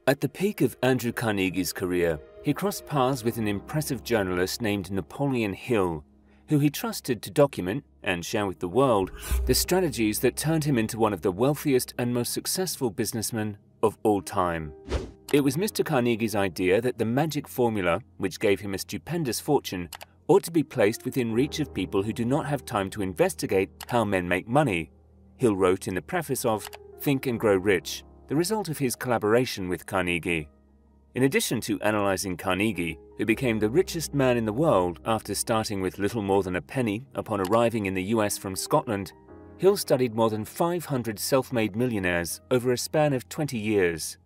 At the peak of Andrew Carnegie's career, he crossed paths with an impressive journalist named Napoleon Hill, who he trusted to document and share with the world the strategies that turned him into one of the wealthiest and most successful businessmen of all time. It was Mr. Carnegie's idea that the magic formula, which gave him a stupendous fortune, ought to be placed within reach of people who do not have time to investigate how men make money. Hill wrote in the preface of Think and Grow Rich, the result of his collaboration with Carnegie. In addition to analyzing Carnegie, who became the richest man in the world after starting with little more than a penny upon arriving in the US from Scotland, Hill studied more than 500 self-made millionaires over a span of 20 years.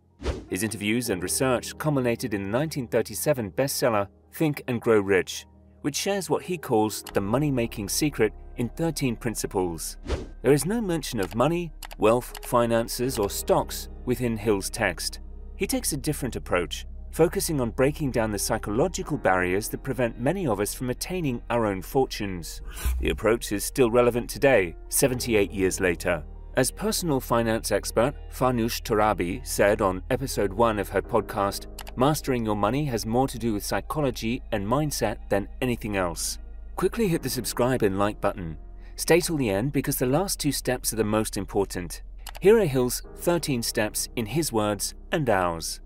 His interviews and research culminated in the 1937 bestseller Think and Grow Rich, which shares what he calls the money-making secret in 13 principles. There is no mention of money, wealth, finances, or stocks within Hill's text. He takes a different approach, focusing on breaking down the psychological barriers that prevent many of us from attaining our own fortunes. The approach is still relevant today, 78 years later. As personal finance expert Farnoosh Torabi said on episode 1 of her podcast, mastering your money has more to do with psychology and mindset than anything else. Quickly hit the subscribe and like button. Stay till the end because the last 2 steps are the most important. Here are Hill's 13 steps in his words and ours.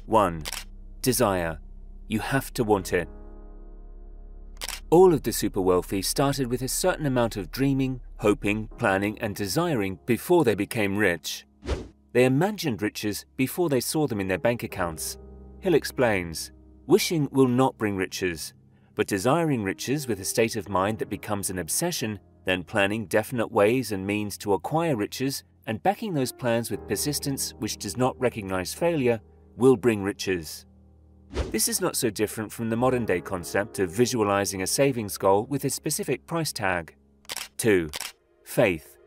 1. Desire. You have to want it. All of the super wealthy started with a certain amount of dreaming, hoping, planning, and desiring before they became rich. They imagined riches before they saw them in their bank accounts. Hill explains, wishing will not bring riches, but desiring riches with a state of mind that becomes an obsession, then planning definite ways and means to acquire riches, and backing those plans with persistence which does not recognize failure, will bring riches. This is not so different from the modern-day concept of visualizing a savings goal with a specific price tag. 2. Faith.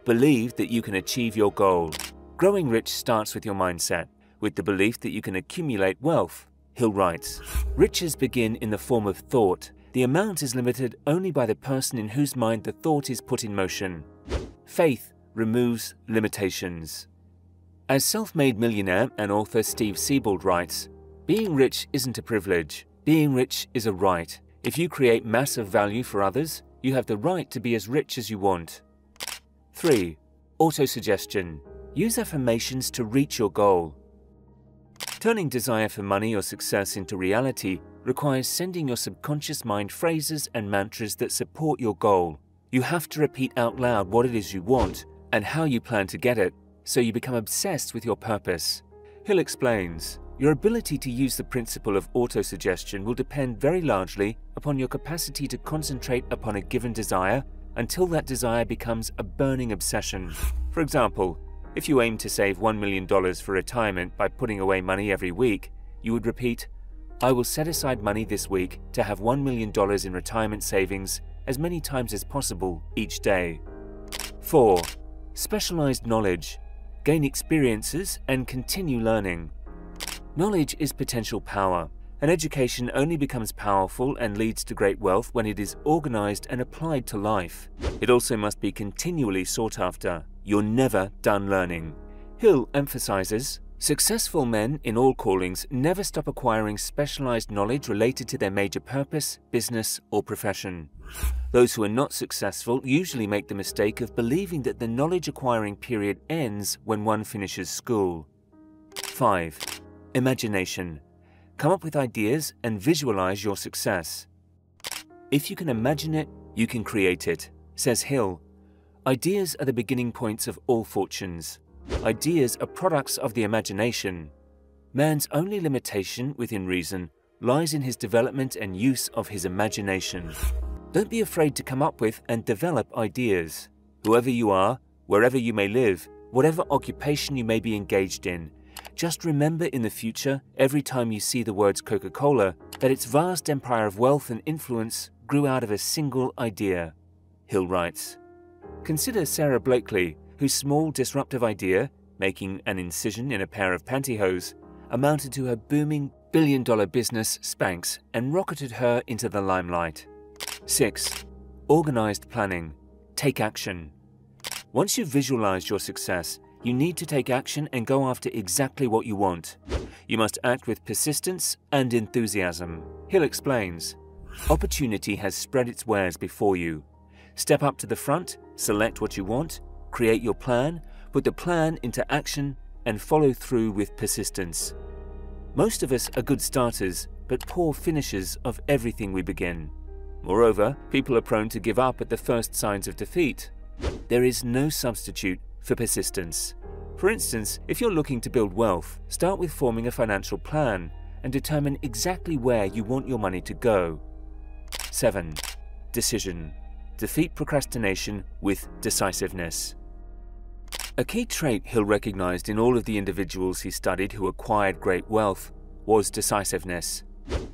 Believe that you can achieve your goal. Growing rich starts with your mindset, with the belief that you can accumulate wealth. Hill writes, riches begin in the form of thought. The amount is limited only by the person in whose mind the thought is put in motion. Faith removes limitations. As self-made millionaire and author Steve Siebold writes, being rich isn't a privilege. Being rich is a right. If you create massive value for others, you have the right to be as rich as you want. 3. Autosuggestion. Use affirmations to reach your goal. Turning desire for money or success into reality requires sending your subconscious mind phrases and mantras that support your goal. You have to repeat out loud what it is you want and how you plan to get it, so you become obsessed with your purpose. Hill explains, your ability to use the principle of autosuggestion will depend very largely upon your capacity to concentrate upon a given desire until that desire becomes a burning obsession. For example, if you aim to save $1 million for retirement by putting away money every week, you would repeat, I will set aside money this week to have $1 million in retirement savings as many times as possible each day. 4. Specialized knowledge. Gain experiences and continue learning. Knowledge is potential power. An education only becomes powerful and leads to great wealth when it is organized and applied to life. It also must be continually sought after. You're never done learning. Hill emphasizes, successful men in all callings never stop acquiring specialized knowledge related to their major purpose, business, or profession. Those who are not successful usually make the mistake of believing that the knowledge acquiring period ends when one finishes school. 5. Imagination. Come up with ideas and visualize your success. If you can imagine it, you can create it, says Hill. Ideas are the beginning points of all fortunes. Ideas are products of the imagination. Man's only limitation, within reason, lies in his development and use of his imagination. Don't be afraid to come up with and develop ideas. Whoever you are, wherever you may live, whatever occupation you may be engaged in, just remember in the future, every time you see the words Coca-Cola, that its vast empire of wealth and influence grew out of a single idea. Hill writes, consider Sarah Blakely, whose small disruptive idea, making an incision in a pair of pantyhose, amounted to her booming billion-dollar business Spanx and rocketed her into the limelight. 6. Organized planning. Take action. Once you've visualized your success, You need to take action and go after exactly what you want. You must act with persistence and enthusiasm. Hill explains, opportunity has spread its wares before you. Step up to the front, select what you want, create your plan, put the plan into action, and follow through with persistence. Most of us are good starters, but poor finishers of everything we begin. Moreover, people are prone to give up at the first signs of defeat. There is no substitute for persistence. For instance, if you're looking to build wealth, start with forming a financial plan and determine exactly where you want your money to go. 7. Decision. Defeat procrastination with decisiveness. A key trait Hill recognized in all of the individuals he studied who acquired great wealth was decisiveness.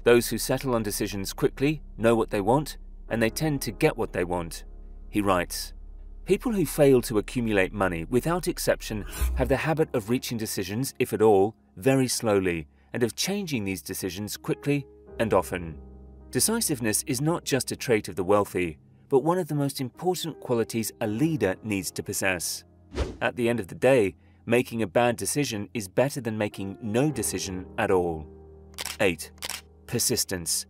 Those who settle on decisions quickly know what they want, and they tend to get what they want. He writes, people who fail to accumulate money, without exception, have the habit of reaching decisions, if at all, very slowly, and of changing these decisions quickly and often. Decisiveness is not just a trait of the wealthy, but one of the most important qualities a leader needs to possess. At the end of the day, making a bad decision is better than making no decision at all. 8. Persistence.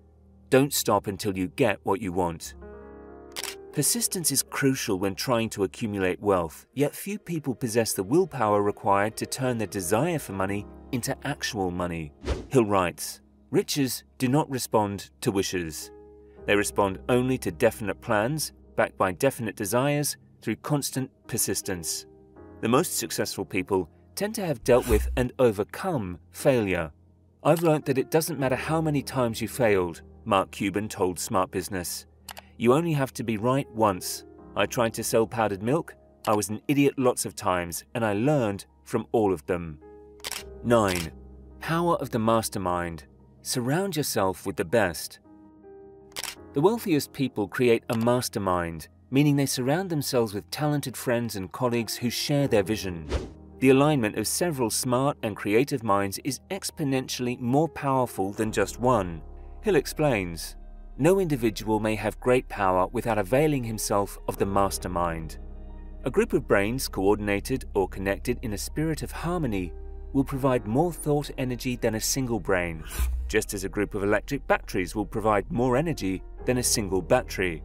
Don't stop until you get what you want. Persistence is crucial when trying to accumulate wealth, yet few people possess the willpower required to turn their desire for money into actual money. Hill writes, riches do not respond to wishes. They respond only to definite plans, backed by definite desires, through constant persistence. The most successful people tend to have dealt with and overcome failure. I've learned that it doesn't matter how many times you failed, Mark Cuban told Smart Business. You only have to be right once. I tried to sell powdered milk. I was an idiot lots of times, and I learned from all of them. 9. Power of the mastermind. Surround yourself with the best. The wealthiest people create a mastermind, meaning they surround themselves with talented friends and colleagues who share their vision. The alignment of several smart and creative minds is exponentially more powerful than just one. Hill explains, no individual may have great power without availing himself of the mastermind. A group of brains coordinated or connected in a spirit of harmony will provide more thought energy than a single brain, just as a group of electric batteries will provide more energy than a single battery.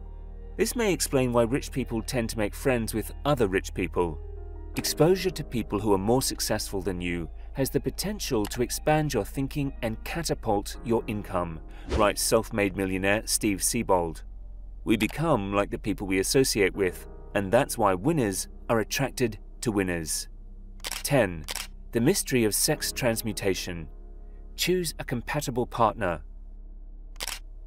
This may explain why rich people tend to make friends with other rich people. Exposure to people who are more successful than you has the potential to expand your thinking and catapult your income, writes self-made millionaire Steve Siebold. We become like the people we associate with, and that's why winners are attracted to winners. 10. The mystery of sex transmutation. Choose a compatible partner.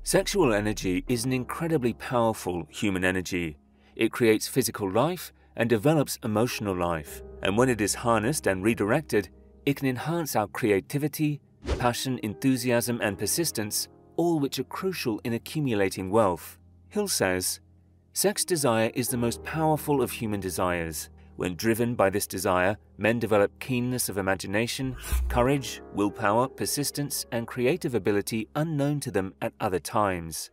Sexual energy is an incredibly powerful human energy. It creates physical life and develops emotional life, and when it is harnessed and redirected, it can enhance our creativity, passion, enthusiasm, and persistence, all which are crucial in accumulating wealth. Hill says, sex desire is the most powerful of human desires. When driven by this desire, men develop keenness of imagination, courage, willpower, persistence, and creative ability unknown to them at other times.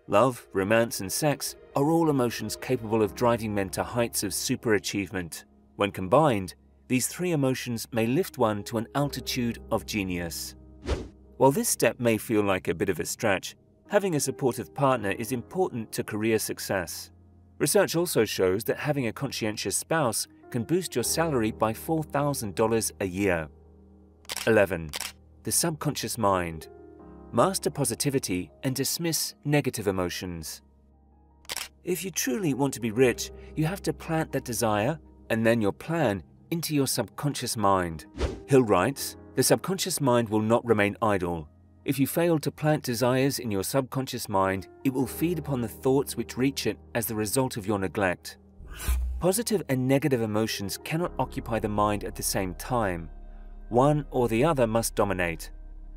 Love, romance, and sex are all emotions capable of driving men to heights of superachievement. When combined, these three emotions may lift one to an altitude of genius. While this step may feel like a bit of a stretch, having a supportive partner is important to career success. Research also shows that having a conscientious spouse can boost your salary by $4,000 a year. 11. The subconscious mind. Master positivity and dismiss negative emotions. If you truly want to be rich, you have to plant that desire and then your plan into your subconscious mind. Hill writes, the subconscious mind will not remain idle. If you fail to plant desires in your subconscious mind, it will feed upon the thoughts which reach it as the result of your neglect. Positive and negative emotions cannot occupy the mind at the same time. One or the other must dominate.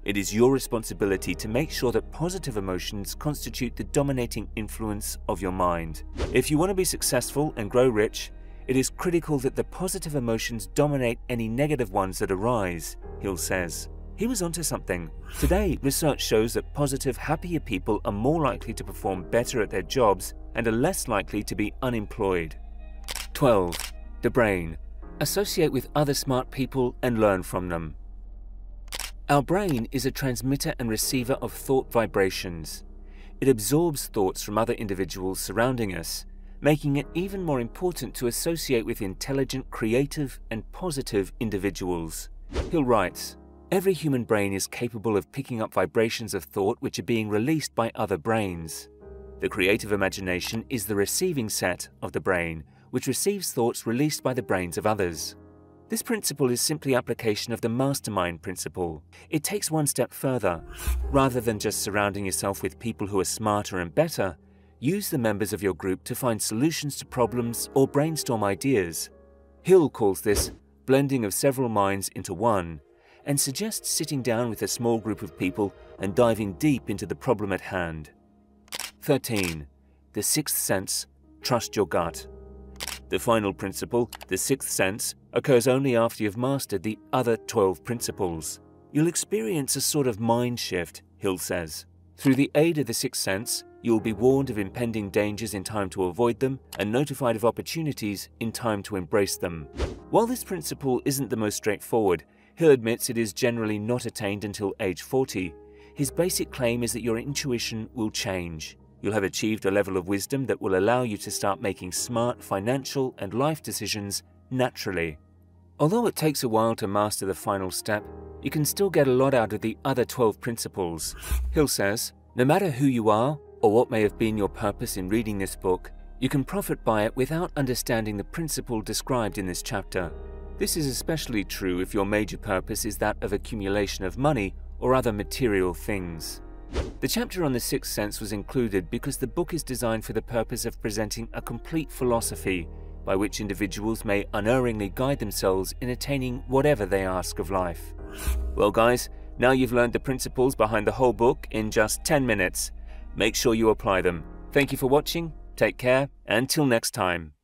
It is your responsibility to make sure that positive emotions constitute the dominating influence of your mind. If you want to be successful and grow rich, it is critical that the positive emotions dominate any negative ones that arise, Hill says. He was onto something. Today, research shows that positive, happier people are more likely to perform better at their jobs and are less likely to be unemployed. 12. The brain. Associate with other smart people and learn from them. Our brain is a transmitter and receiver of thought vibrations. It absorbs thoughts from other individuals surrounding us, making it even more important to associate with intelligent, creative, and positive individuals. Hill writes, "Every human brain is capable of picking up vibrations of thought which are being released by other brains. The creative imagination is the receiving set of the brain, which receives thoughts released by the brains of others." This principle is simply application of the mastermind principle. It takes one step further. Rather than just surrounding yourself with people who are smarter and better, use the members of your group to find solutions to problems or brainstorm ideas. Hill calls this blending of several minds into one, and suggests sitting down with a small group of people and diving deep into the problem at hand. 13. The sixth sense, trust your gut. The final principle, the sixth sense, occurs only after you've mastered the other 12 principles. You'll experience a sort of mind shift, Hill says. Through the aid of the sixth sense, you will be warned of impending dangers in time to avoid them and notified of opportunities in time to embrace them. While this principle isn't the most straightforward, Hill admits it is generally not attained until age 40. His basic claim is that your intuition will change. You'll have achieved a level of wisdom that will allow you to start making smart financial and life decisions naturally. Although it takes a while to master the final step, you can still get a lot out of the other 12 principles. Hill says, no matter who you are or what may have been your purpose in reading this book, you can profit by it without understanding the principle described in this chapter. This is especially true if your major purpose is that of accumulation of money or other material things. The chapter on the sixth sense was included because the book is designed for the purpose of presenting a complete philosophy by which individuals may unerringly guide themselves in attaining whatever they ask of life. Well guys, now you've learned the principles behind the whole book in just 10 minutes. Make sure you apply them. Thank you for watching, take care, and till next time.